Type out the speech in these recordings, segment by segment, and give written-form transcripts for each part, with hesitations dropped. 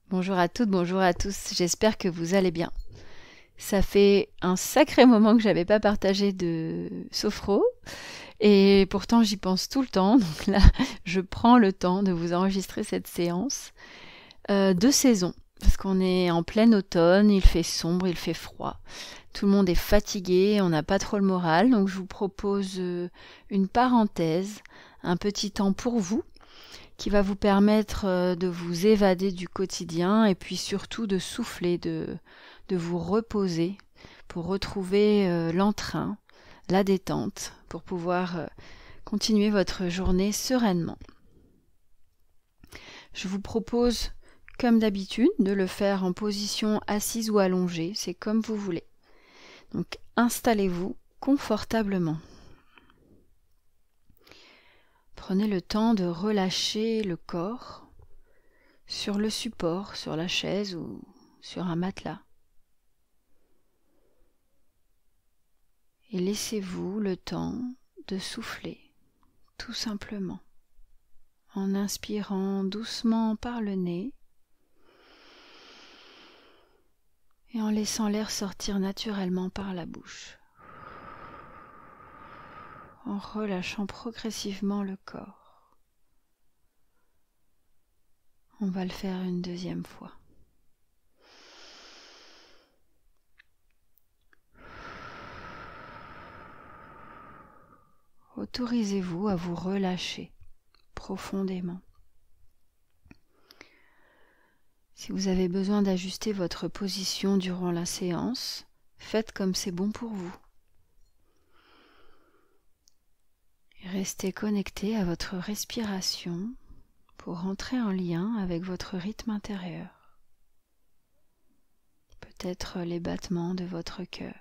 Bonjour à toutes, bonjour à tous, j'espère que vous allez bien. Ça fait un sacré moment que j'avais pas partagé de sophro et pourtant j'y pense tout le temps. Donc là, je prends le temps de vous enregistrer cette séance de saison parce qu'on est en plein automne, il fait sombre, il fait froid. Tout le monde est fatigué, on n'a pas trop le moral, donc je vous propose une parenthèse, un petit temps pour vous qui va vous permettre de vous évader du quotidien et puis surtout de souffler, de vous reposer pour retrouver l'entrain, la détente, pour pouvoir continuer votre journée sereinement. Je vous propose, comme d'habitude, de le faire en position assise ou allongée, c'est comme vous voulez. Donc installez-vous confortablement. Prenez le temps de relâcher le corps sur le support, sur la chaise ou sur un matelas. Et laissez-vous le temps de souffler, tout simplement, en inspirant doucement par le nez et en laissant l'air sortir naturellement par la bouche, en relâchant progressivement le corps. On va le faire une deuxième fois. Autorisez-vous à vous relâcher profondément. Si vous avez besoin d'ajuster votre position durant la séance, faites comme c'est bon pour vous. Restez connecté à votre respiration pour entrer en lien avec votre rythme intérieur. Peut-être les battements de votre cœur.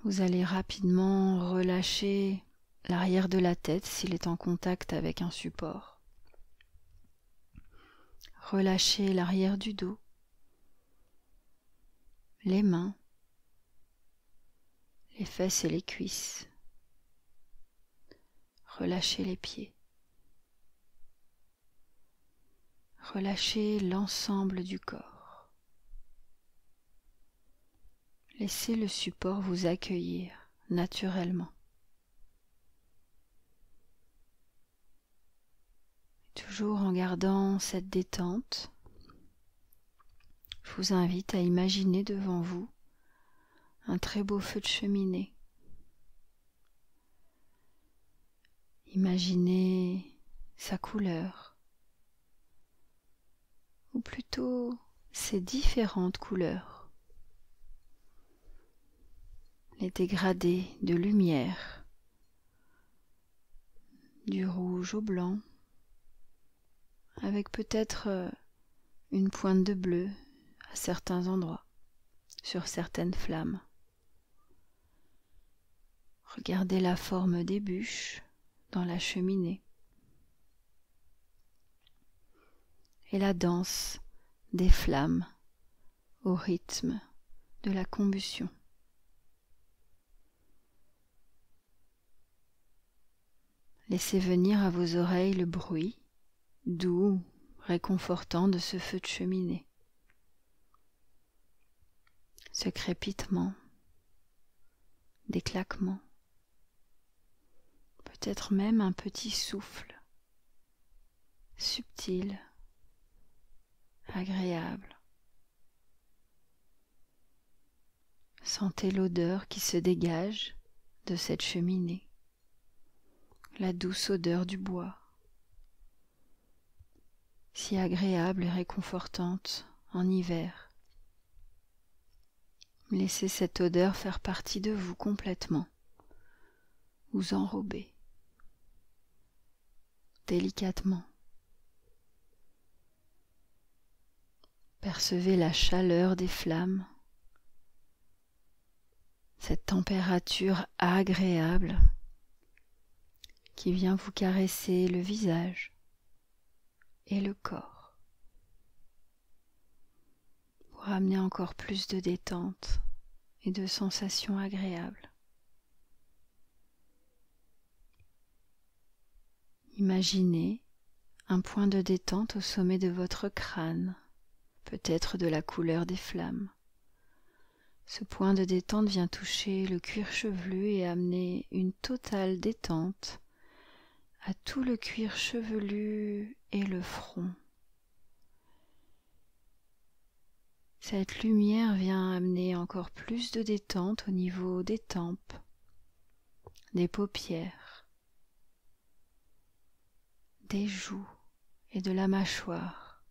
Vous allez rapidement relâcher l'arrière de la tête s'il est en contact avec un support. Relâchez l'arrière du dos, les mains, les fesses et les cuisses. Relâchez les pieds. Relâchez l'ensemble du corps. Laissez le support vous accueillir naturellement. Toujours en gardant cette détente, je vous invite à imaginer devant vous un très beau feu de cheminée. Imaginez sa couleur, ou plutôt ses différentes couleurs. Les dégradés de lumière, du rouge au blanc, avec peut-être une pointe de bleu à certains endroits, sur certaines flammes. Regardez la forme des bûches dans la cheminée et la danse des flammes au rythme de la combustion. Laissez venir à vos oreilles le bruit doux, réconfortant de ce feu de cheminée. Ce crépitement, des claquements, peut-être même un petit souffle, subtil, agréable. Sentez l'odeur qui se dégage de cette cheminée, la douce odeur du bois, si agréable et réconfortante en hiver. Laissez cette odeur faire partie de vous complètement, vous enrober délicatement. Percevez la chaleur des flammes, cette température agréable qui vient vous caresser le visage et le corps, pour ramener encore plus de détente et de sensations agréables. Imaginez un point de détente au sommet de votre crâne, peut-être de la couleur des flammes. Ce point de détente vient toucher le cuir chevelu et amener une totale détente à tout le cuir chevelu et le front. Cette lumière vient amener encore plus de détente au niveau des tempes, des paupières, des joues et de la mâchoire.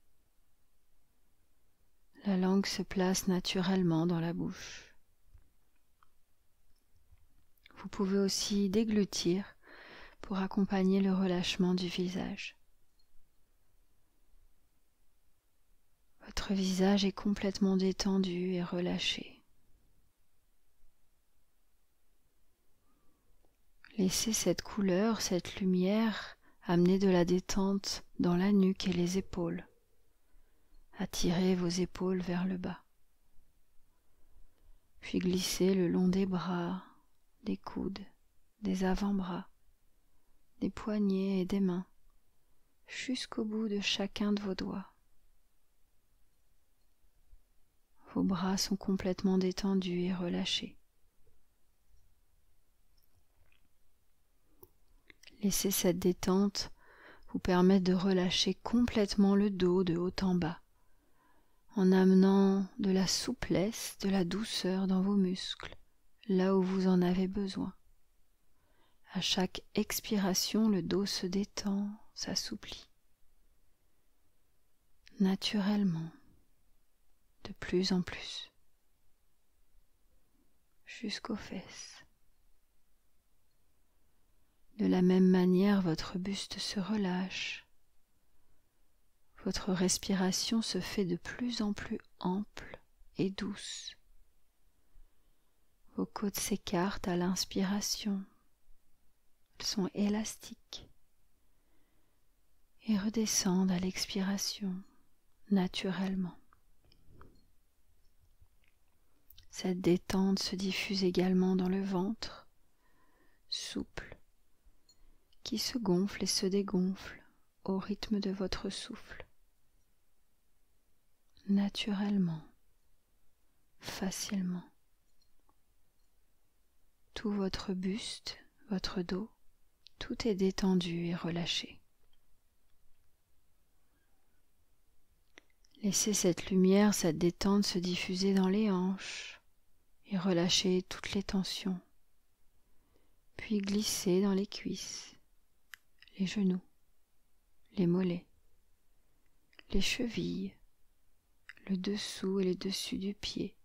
La langue se place naturellement dans la bouche. Vous pouvez aussi déglutir pour accompagner le relâchement du visage. Votre visage est complètement détendu et relâché. Laissez cette couleur, cette lumière amener de la détente dans la nuque et les épaules. Attirez vos épaules vers le bas. Puis glissez le long des bras, des coudes, des avant-bras, des poignets et des mains, jusqu'au bout de chacun de vos doigts. Vos bras sont complètement détendus et relâchés. Laissez cette détente vous permettre de relâcher complètement le dos de haut en bas, en amenant de la souplesse, de la douceur dans vos muscles, là où vous en avez besoin. À chaque expiration, le dos se détend, s'assouplit. Naturellement, de plus en plus, jusqu'aux fesses. De la même manière, votre buste se relâche. Votre respiration se fait de plus en plus ample et douce. Vos côtes s'écartent à l'inspiration. Elles sont élastiques et redescendent à l'expiration naturellement. Cette détente se diffuse également dans le ventre, souple, qui se gonfle et se dégonfle au rythme de votre souffle. Naturellement, facilement. Tout votre buste, votre dos, tout est détendu et relâché. Laissez cette lumière, cette détente se diffuser dans les hanches et relâchez toutes les tensions. Puis glissez dans les cuisses, les genoux, les mollets, les chevilles, le dessous et le dessus du pied,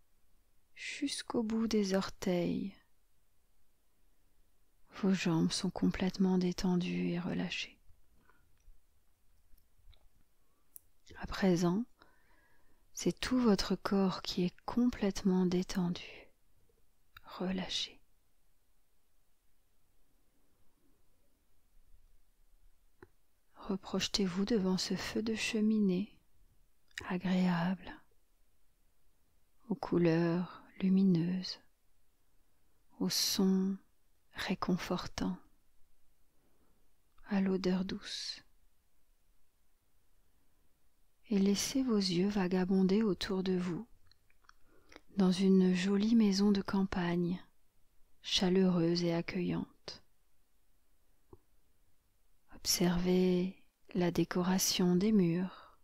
jusqu'au bout des orteils. Vos jambes sont complètement détendues et relâchées. À présent, c'est tout votre corps qui est complètement détendu, relâché. Reprojetez-vous devant ce feu de cheminée agréable, aux couleurs lumineuses, aux sons réconfortants, à l'odeur douce. Et laissez vos yeux vagabonder autour de vous, dans une jolie maison de campagne, chaleureuse et accueillante. Observez la décoration des murs,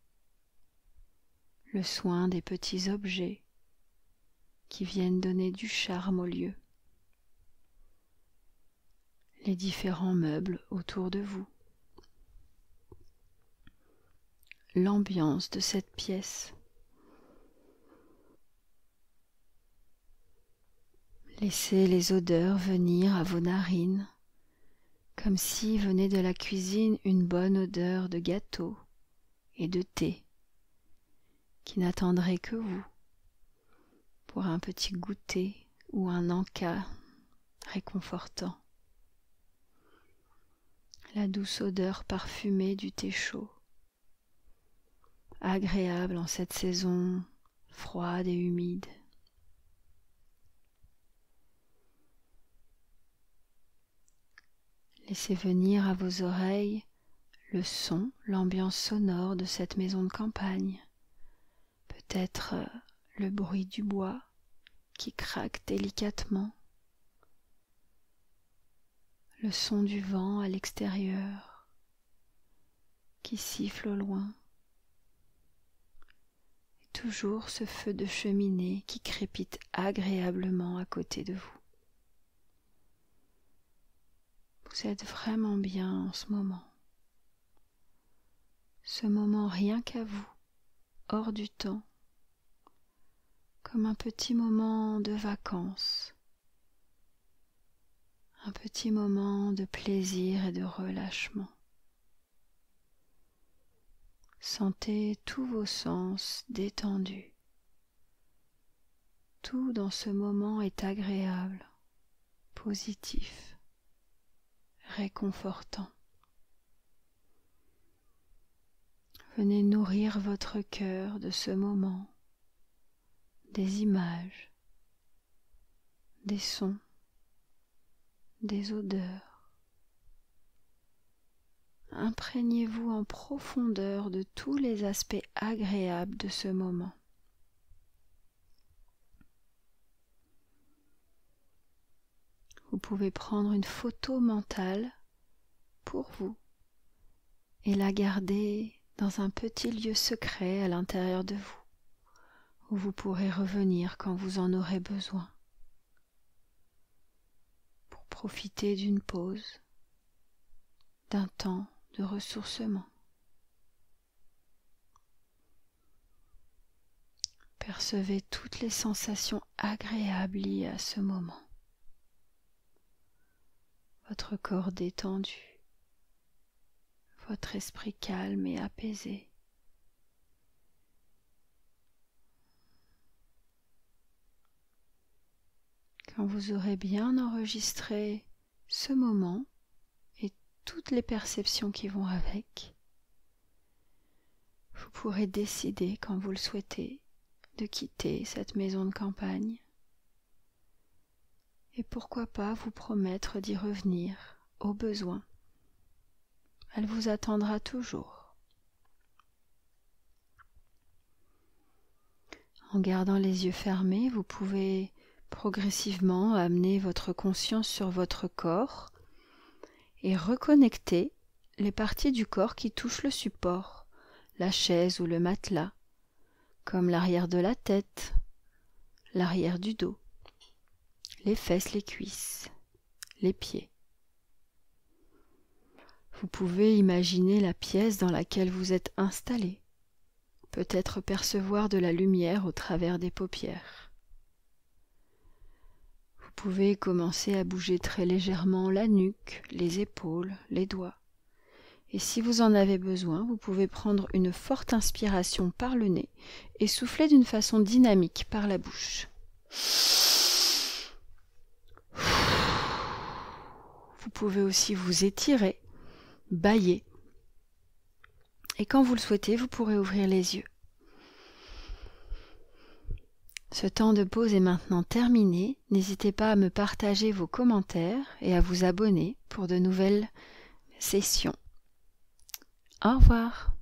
le soin des petits objets qui viennent donner du charme au lieu, les différents meubles autour de vous, l'ambiance de cette pièce. Laissez les odeurs venir à vos narines, comme si venait de la cuisine une bonne odeur de gâteau et de thé, qui n'attendrait que vous pour un petit goûter ou un encas réconfortant. La douce odeur parfumée du thé chaud, agréable en cette saison froide et humide. Laissez venir à vos oreilles le son, l'ambiance sonore de cette maison de campagne. Peut-être le bruit du bois qui craque délicatement, le son du vent à l'extérieur qui siffle au loin, et toujours ce feu de cheminée qui crépite agréablement à côté de vous. Vous êtes vraiment bien en ce moment rien qu'à vous, hors du temps, comme un petit moment de vacances, un petit moment de plaisir et de relâchement. Sentez tous vos sens détendus. Tout dans ce moment est agréable, positif, réconfortant. Venez nourrir votre cœur de ce moment, des images, des sons, des odeurs. Imprégnez-vous en profondeur de tous les aspects agréables de ce moment. Vous pouvez prendre une photo mentale pour vous et la garder dans un petit lieu secret à l'intérieur de vous, où vous pourrez revenir quand vous en aurez besoin, pour profiter d'une pause, d'un temps de ressourcement. Percevez toutes les sensations agréables liées à ce moment. Votre corps détendu, votre esprit calme et apaisé. Quand vous aurez bien enregistré ce moment et toutes les perceptions qui vont avec, vous pourrez décider, quand vous le souhaitez, de quitter cette maison de campagne. Et pourquoi pas vous promettre d'y revenir au besoin. Elle vous attendra toujours. En gardant les yeux fermés, vous pouvez progressivement amener votre conscience sur votre corps et reconnecter les parties du corps qui touchent le support, la chaise ou le matelas, comme l'arrière de la tête, l'arrière du dos, les fesses, les cuisses, les pieds. Vous pouvez imaginer la pièce dans laquelle vous êtes installé, peut-être percevoir de la lumière au travers des paupières. Vous pouvez commencer à bouger très légèrement la nuque, les épaules, les doigts. Et si vous en avez besoin, vous pouvez prendre une forte inspiration par le nez et souffler d'une façon dynamique par la bouche. Vous pouvez aussi vous étirer, bâiller. Et quand vous le souhaitez, vous pourrez ouvrir les yeux. Ce temps de pause est maintenant terminé. N'hésitez pas à me partager vos commentaires et à vous abonner pour de nouvelles sessions. Au revoir.